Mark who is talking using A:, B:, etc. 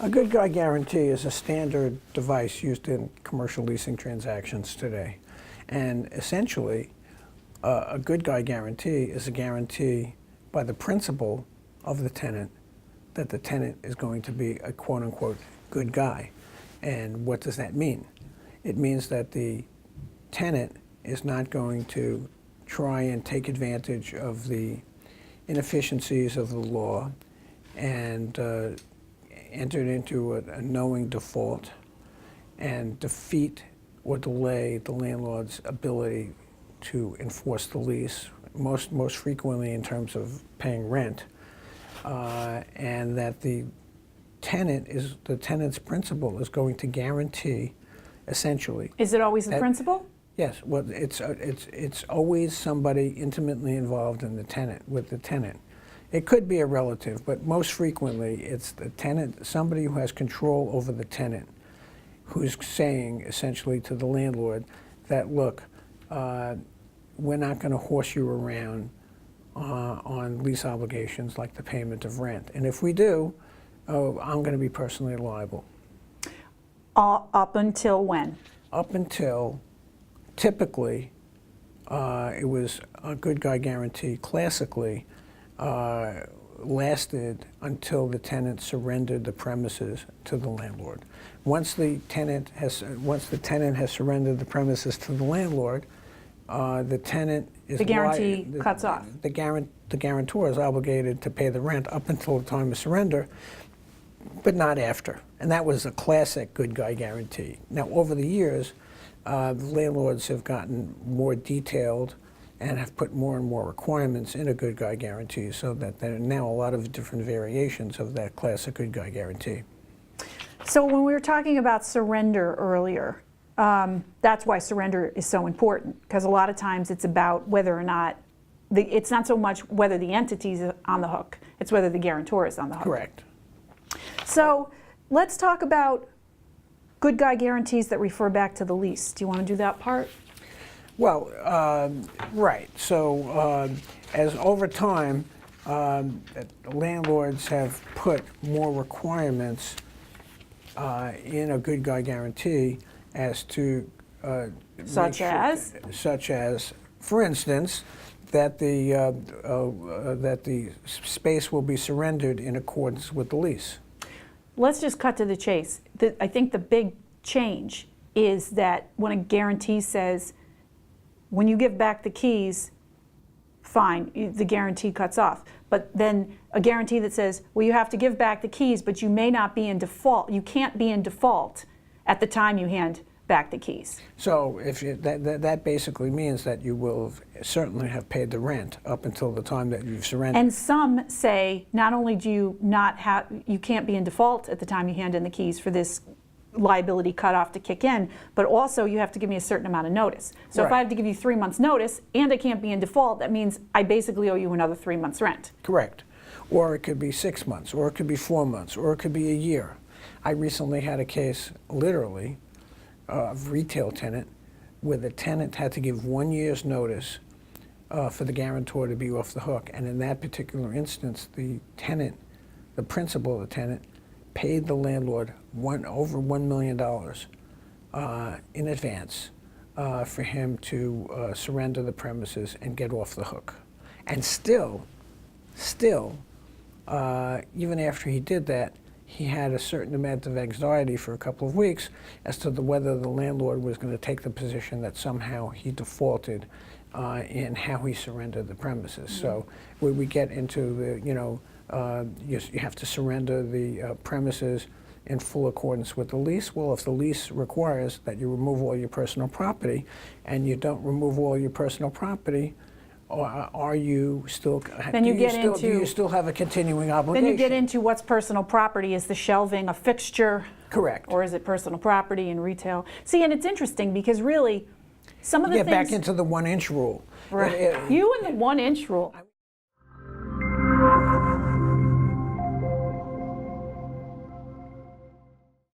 A: A good guy guarantee is a standard device used in commercial leasing transactions today. And essentially, a good guy guarantee is a guarantee by the principal of the tenant that the tenant is going to be a quote-unquote good guy. And what does that mean? It means that the tenant is not going to try and take advantage of the inefficiencies of the law and entered into a knowing default and defeat or delay the landlord's ability to enforce the lease, most frequently in terms of paying rent, and that the tenant's principal is going to guarantee, essentially.
B: Is it always the principal?
A: Yes. Well, it's always somebody intimately involved in with the tenant. It could be a relative, but most frequently it's the tenant, somebody who has control over the tenant, who's saying essentially to the landlord that, look, we're not going to horse you around on lease obligations like the payment of rent. And if we do, I'm going to be personally liable.
B: Up until when?
A: Up until, typically, it was a good guy guarantee classically, lasted until the tenant surrendered the premises to the landlord. Once the tenant has surrendered the premises to the landlord, the tenant is
B: the guarantee cuts off.
A: The guarantor is obligated to pay the rent up until the time of surrender, but not after. And that was a classic good guy guarantee. Now, over the years, the landlords have gotten more detailed and have put more and more requirements in a good guy guarantee, so that there are now a lot of different variations of that classic good guy guarantee.
B: So when we were talking about surrender earlier, that's why surrender is so important, because a lot of times it's about whether or not, it's not so much whether the entity is on the hook, it's whether the guarantor is on the hook.
A: Correct.
B: So let's talk about good guy guarantees that refer back to the lease. Do you want to do that part?
A: Well, right. So as over time, landlords have put more requirements in a good guy guarantee as to
B: such
A: as, for instance, that the space will be surrendered in accordance with the lease.
B: Let's just cut to the chase. I think the big change is that when a guarantee says, when you give back the keys, fine, the guarantee cuts off. But then a guarantee that says, well, you have to give back the keys, but you may not be in default. You can't be in default at the time you hand back the keys.
A: So if that basically means that you will certainly have paid the rent up until the time that you've surrendered.
B: And some say not only do you can't be in default at the time you hand in the keys for this liability cutoff to kick in, but also you have to give me a certain amount of notice. So
A: right.
B: If I have to give you 3 months notice and I can't be in default, that means I basically owe you another 3 months rent.
A: Correct. Or it could be 6 months, or it could be 4 months, or it could be a year. I recently had a case, literally, of retail tenant, where the tenant had to give 1 year's notice for the guarantor to be off the hook. And in that particular instance, the tenant, the principal of the tenant, paid the landlord over $1 million in advance for him to surrender the premises and get off the hook. And still, even after he did that, he had a certain amount of anxiety for a couple of weeks as to whether the landlord was going to take the position that somehow he defaulted in how he surrendered the premises. Mm-hmm. So when we get into the, you have to surrender the premises in full accordance with the lease. Well, if the lease requires that you remove all your personal property and you don't remove all your personal property, are you still, do you still have a continuing obligation?
B: Then you get into what's personal property. Is the shelving a fixture?
A: Correct.
B: Or is it personal property in retail? See, and it's interesting because really, some of the things...
A: Get back into the 1 inch rule.
B: Right. You and the 1 inch rule.